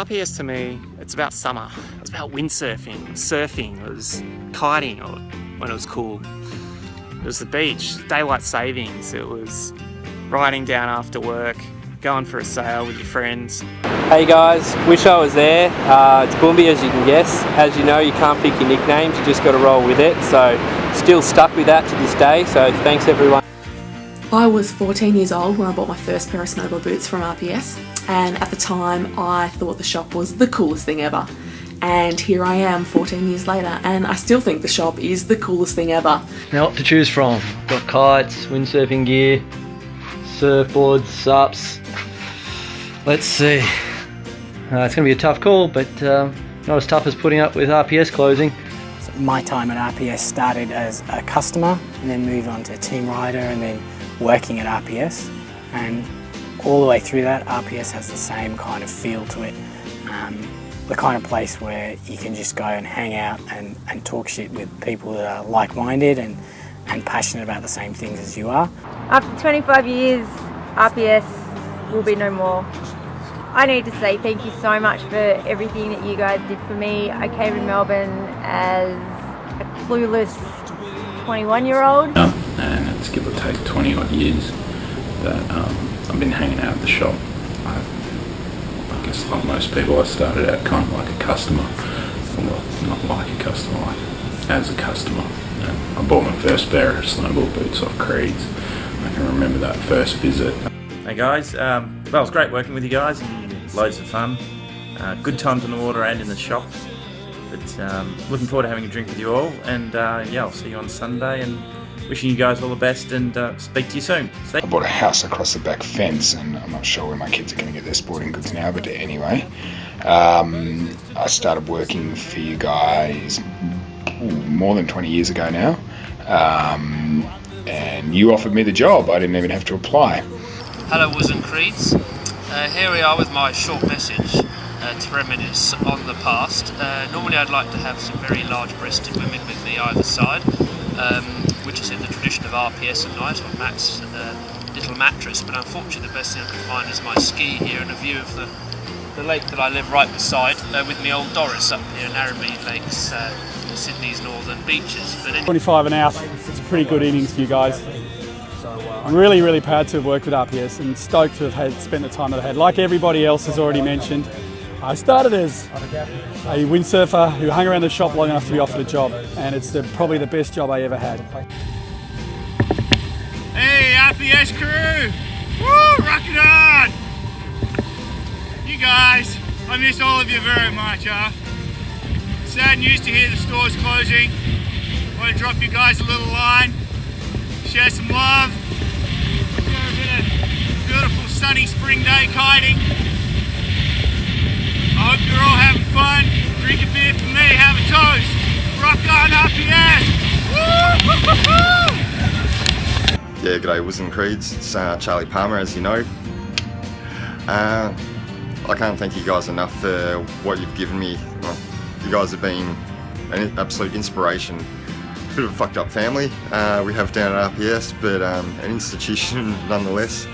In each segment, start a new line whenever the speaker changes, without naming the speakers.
RPS to me, it's about summer. It's about windsurfing, surfing, it was kiting or when it was cool. It was the beach, daylight savings, it was riding down after work, going for a sail with your friends.
Hey guys, wish I was there. It's Boomby as you can guess. As you know, you can't pick your nicknames, you just got to roll with it. So still stuck with that to this day, so thanks everyone.
I was 14 years old when I bought my first pair of snowboard boots from RPS, and at the time I thought the shop was the coolest thing ever. And here I am 14 years later and I still think the shop is the coolest thing ever.
Now what to choose from? Got kites, windsurfing gear, surfboards, SUPs. Let's see. It's going to be a tough call, but not as tough as putting up with RPS closing.
So my time at RPS started as a customer and then moved on to team rider and then working at RPS. And all the way through that, RPS has the same kind of feel to it. The kind of place where you can just go and hang out and talk shit with people that are like-minded and passionate about the same things as you are.
After 25 years, RPS will be no more. I need to say thank you so much for everything that you guys did for me. I came to Melbourne as a clueless 21-year-old.
And it's give or take 20 odd years that I've been hanging out at the shop. I guess like most people, I started out kind of like a customer. Well, not like a customer, like as a customer. And I bought my first pair of snowboard boots off Creed's. I can remember that first visit.
Hey guys, well it was great working with you guys, loads of fun. Good times on the water and in the shop. But looking forward to having a drink with you all, and yeah, I'll see you on Sunday, and wishing you guys all the best, and speak to you soon.
I bought a house across the back fence, and I'm not sure where my kids are going to get their sporting goods now, but anyway, I started working for you guys more than 20 years ago now, and you offered me the job. I didn't even have to apply.
Hello, Woos and Creeds. Here we are with my short message to reminisce on the past. Normally I'd like to have some very large-breasted women with me either side, which is in the tradition of RPS at night on Matt's little mattress, but unfortunately the best thing I could find is my ski here and a view of the lake that I live right beside, with me old Doris up here in Narrabeen Lakes, Sydney's northern beaches. But anyway.
25 and out, it's a pretty good innings for you guys. I'm really, really proud to have worked with RPS and stoked to have spent the time that I had. Like everybody else has already mentioned, I started as a windsurfer who hung around the shop long enough to be offered a job, and it's probably the best job I ever had.
Hey RPS crew! Woo! Rock it on! You guys, I miss all of you very much, Sad news to hear the store's closing. Want to drop you guys a little line, share some love, share a bit of beautiful sunny spring day kiting. I hope you're all having fun. Drink a beer for me, have a toast. Rock on RPS! Woo!
Yeah, g'day Woos and Creeds. It's Charlie Palmer, as you know. I can't thank you guys enough for what you've given me. You guys have been an absolute inspiration. Bit of a fucked up family we have down at RPS, but an institution nonetheless.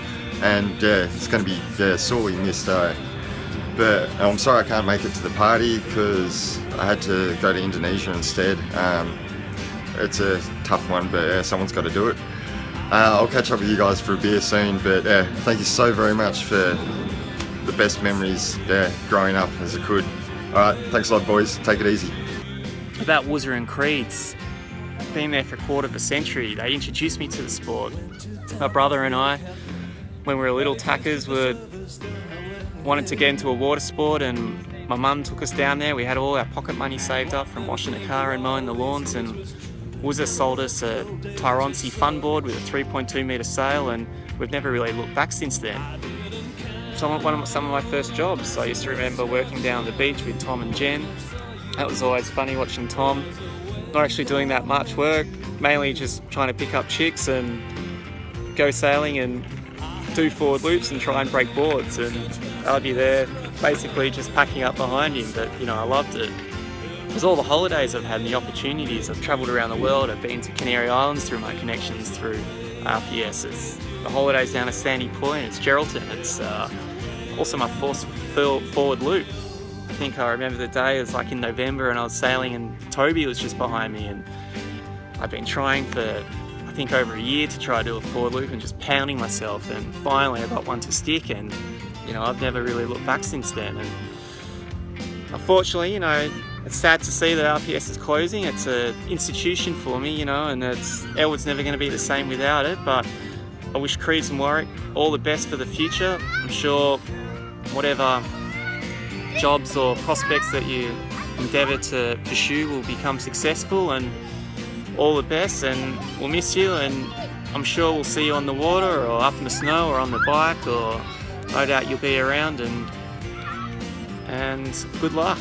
And yeah, it's going to be sorely missed. But I'm sorry I can't make it to the party because I had to go to Indonesia instead. It's a tough one, but yeah, someone's got to do it. I'll catch up with you guys for a beer soon, but thank you so very much for the best memories growing up as a kid. Alright, thanks a lot boys, take it easy.
About Wooser and Creeds, been there for a quarter of a century. They introduced me to the sport. My brother and I, when we were little tackers, wanted to get into a water sport, and my mum took us down there. We had all our pocket money saved up from washing the car and mowing the lawns, and Wooser sold us a Tyronsi fun board with a 3.2 metre sail, and we've never really looked back since then. Some of my first jobs, I used to remember working down the beach with Tom and Jen. That was always funny watching Tom, not actually doing that much work, mainly just trying to pick up chicks and go sailing and do forward loops and try and break boards, and I'd be there basically just packing up behind him, but you know, I loved it. Because all the holidays I've had and the opportunities, I've travelled around the world, I've been to Canary Islands through my connections through RPS. It's the holidays down at Sandy Point, it's Geraldton, it's also my first forward loop. I think I remember the day, it was like in November and I was sailing and Toby was just behind me, and I've been trying for I think over a year to try to do a forward loop and just pounding myself, and finally I got one to stick, and you know, I've never really looked back since then. And unfortunately, you know, it's sad to see that RPS is closing. It's an institution for me, you know, and Elwood's never going to be the same without it, but I wish Creeds and Warwick all the best for the future. I'm sure whatever jobs or prospects that you endeavour to pursue will become successful, and all the best, and we'll miss you, and I'm sure we'll see you on the water or up in the snow or on the bike, or no doubt you'll be around, and good luck.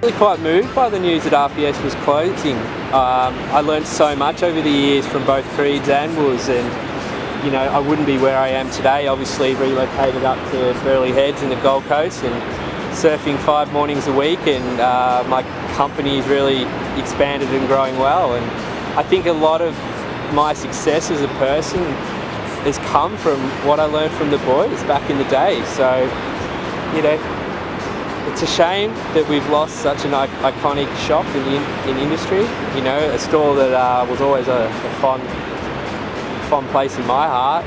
Really quite moved by the news that RPS was closing. I learned so much over the years from both Creeds and Woos, and you know, I wouldn't be where I am today. Obviously relocated up to Burleigh Heads in the Gold Coast and surfing 5 mornings a week, and my company's really expanded and growing well, and I think a lot of my success as a person has come from what I learned from the boys back in the day. So, you know, it's a shame that we've lost such an iconic shop in industry. You know, a store that was always a fond place in my heart.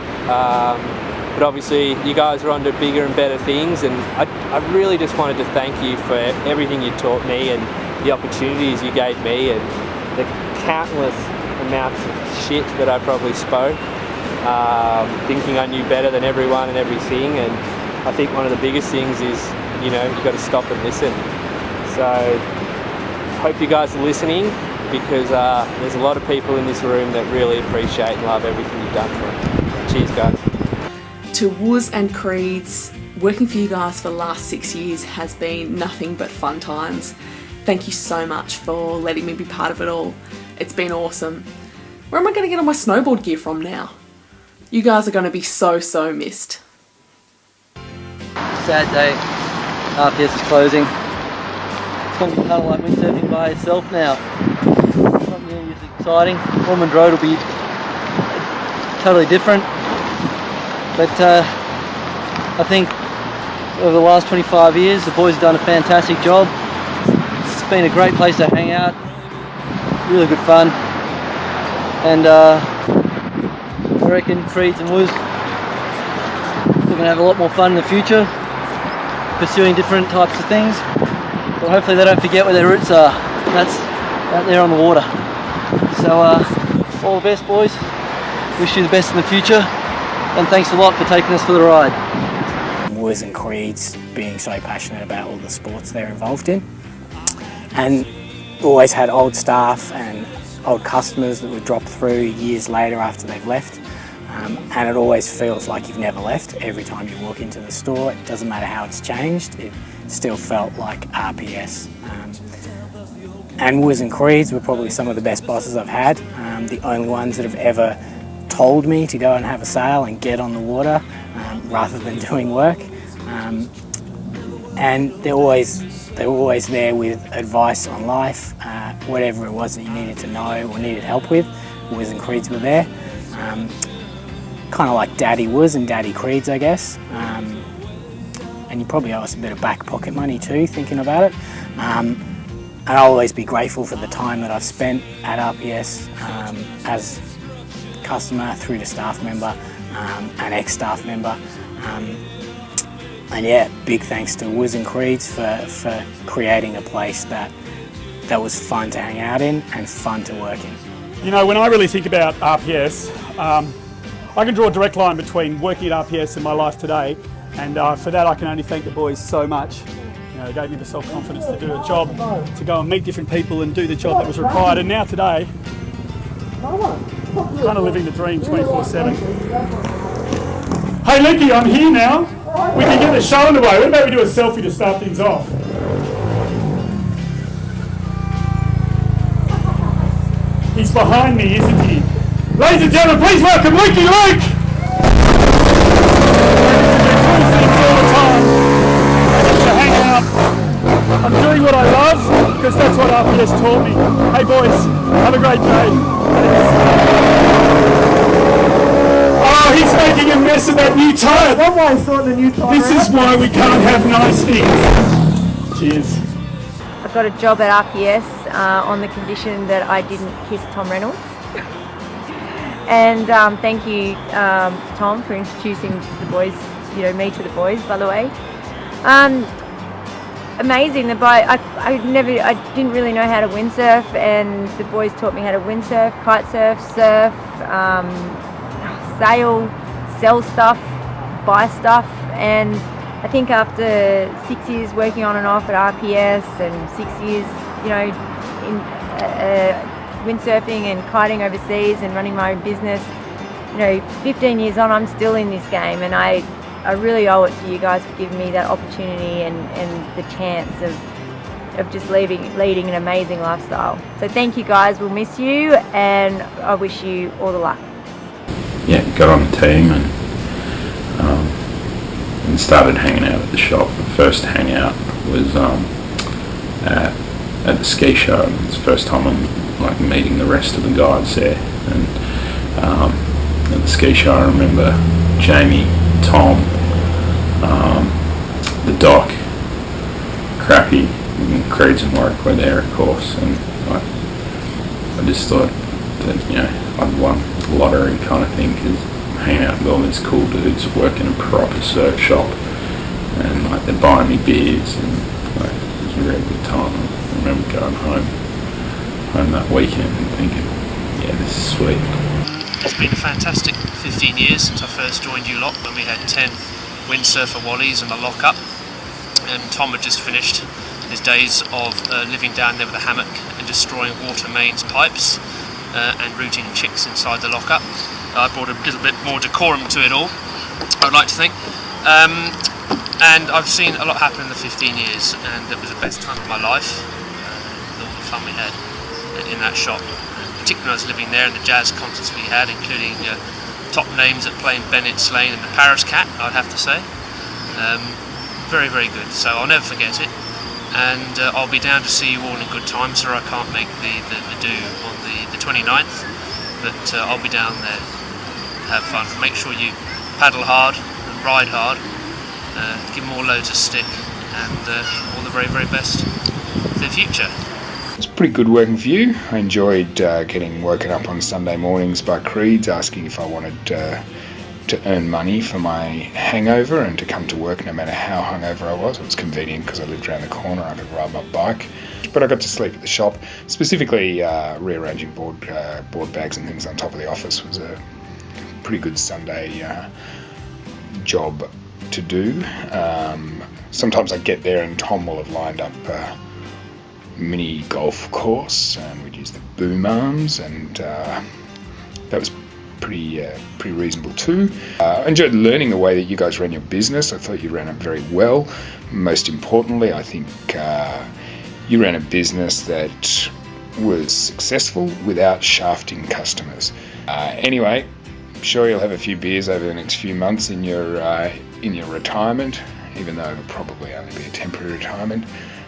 But obviously, you guys are on to bigger and better things, and I really just wanted to thank you for everything you taught me and the opportunities you gave me, and the countless amounts of shit that I probably spoke, thinking I knew better than everyone and everything. And I think one of the biggest things is, you know, you've got to stop and listen. So hope you guys are listening, because there's a lot of people in this room that really appreciate and love everything you've done for them. Cheers, guys.
To Woos and Creeds, working for you guys for the last 6 years has been nothing but fun times. Thank you so much for letting me be part of it all. It's been awesome. Where am I going to get all my snowboard gear from now? You guys are going to be so missed.
Sad day. RPS is closing. It's going to be kind of like windsurfing by itself now. Something new is exciting. Ormond Road will be totally different. But I think over the last 25 years, the boys have done a fantastic job. It's been a great place to hang out. Really good fun. And I reckon Creeds and Woos are going to have a lot more fun in the future, pursuing different types of things. But hopefully they don't forget where their roots are. That's out there on the water. So all the best, boys. Wish you the best in the future. And thanks a lot for taking us for the ride.
Woos and Creeds being so passionate about all the sports they're involved in, and always had old staff and old customers that would drop through years later after they've left, and it always feels like you've never left. Every time you walk into the store, it doesn't matter how it's changed, it still felt like RPS. And Woos and Creeds were probably some of the best bosses I've had, the only ones that have ever told me to go and have a sail and get on the water rather than doing work, and they were always there with advice on life, whatever it was that you needed to know or needed help with. Woos and Creeds were there, kind of like Daddy Woos and Daddy Creeds, I guess, and you probably owe us a bit of back pocket money too, thinking about it. And I'll always be grateful for the time that I've spent at RPS as customer, through to staff member, and ex-staff member. And yeah, big thanks to Woos and Creeds for creating a place that was fun to hang out in and fun to work in.
You know, when I really think about RPS, I can draw a direct line between working at RPS and my life today, and for that I can only thank the boys so much. You know, they gave me the self-confidence to do a job, to go and meet different people and do the job that was required, and now today, kind of living the dream 24/7. Hey Licky, I'm here now. We can get the show underway. What about we do a selfie to start things off? He's behind me, isn't he? Ladies and gentlemen, please welcome Licky Luke! All the time. I get to hang out. I'm doing what I love, because that's what RPS taught me. Hey boys, have a great day. Oh, he's making a mess of that new tyre. This is why we can't have nice things. Cheers.
I got a job at RPS on the condition that I didn't kiss Tom Reynolds. And thank you, Tom, for introducing the boys, me to the boys, by the way. Amazing, the boat. I didn't really know how to windsurf, and the boys taught me how to windsurf, kite surf, sail, sell stuff, buy stuff, and I think after 6 years working on and off at RPS and 6 years, in windsurfing and kiting overseas and running my own business, 15 years on, I'm still in this game, and I really owe it to you guys for giving me that opportunity and the chance of just leading an amazing lifestyle. So thank you guys, we'll miss you, and I wish you all the luck.
Yeah, got on the team and started hanging out at the shop. The first hangout was at the ski show. It's the first time I'm meeting the rest of the guys there. And at the ski show, I remember Jamie, Tom, the Doc, Crappy, and Creeds and Warwick were there, of course. And I just thought that I'd won the lottery kind of thing, because hanging out with all these cool dudes working a proper surf shop, and they're buying me beers, and it was a really good time. I remember going home that weekend and thinking, yeah, this is sweet.
It's been a fantastic 15 years since I first joined you lot, when we had 10 windsurfer wallies and a lock-up, and Tom had just finished his days of living down there with a hammock and destroying water mains pipes and routing chicks inside the lock-up. I brought a little bit more decorum to it all, I'd like to think. And I've seen a lot happen in the 15 years, and it was the best time of my life, with all the fun we had in that shop. Particularly when I was living there, and the jazz concerts we had, including top names at playing Bennett's Lane and the Paris Cat, I'd have to say. Very, very good, so I'll never forget it. And I'll be down to see you all in good time, so I can't make the do on the 29th, but I'll be down there. Have fun. Make sure you paddle hard and ride hard. Give them all loads of stick, and all the very, very best for the future.
It's pretty good working for you. I enjoyed getting woken up on Sunday mornings by Creeds asking if I wanted to earn money for my hangover and to come to work no matter how hungover I was. It was convenient because I lived around the corner. I could ride my bike. But I got to sleep at the shop. Specifically, rearranging board bags and things on top of the office was a pretty good Sunday job to do. Sometimes I get there and Tom will have lined up a mini golf course, and we'd use the boom arms, and that was pretty reasonable too. I enjoyed learning the way that you guys ran your business. I thought you ran it very well. Most importantly, I think you ran a business that was successful without shafting customers. Anyway, I'm sure you'll have a few beers over the next few months in your retirement, even though it'll probably only be a temporary retirement.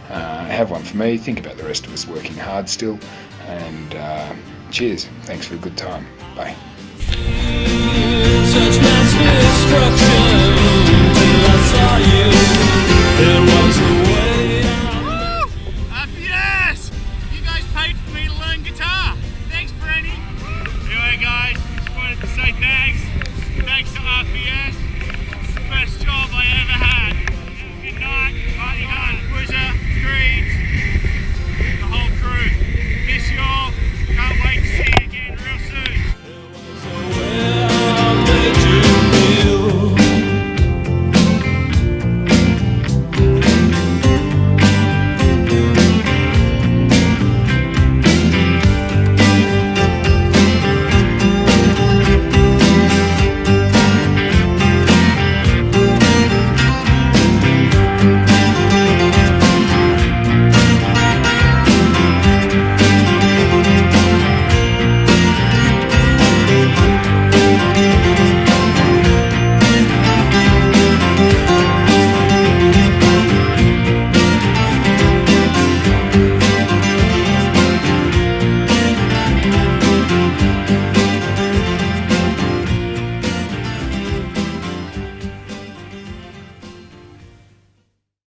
Have one for me. Think about the rest of us working hard still, and cheers. Thanks for a good time. Bye.
Such mass destruction till I saw you. There was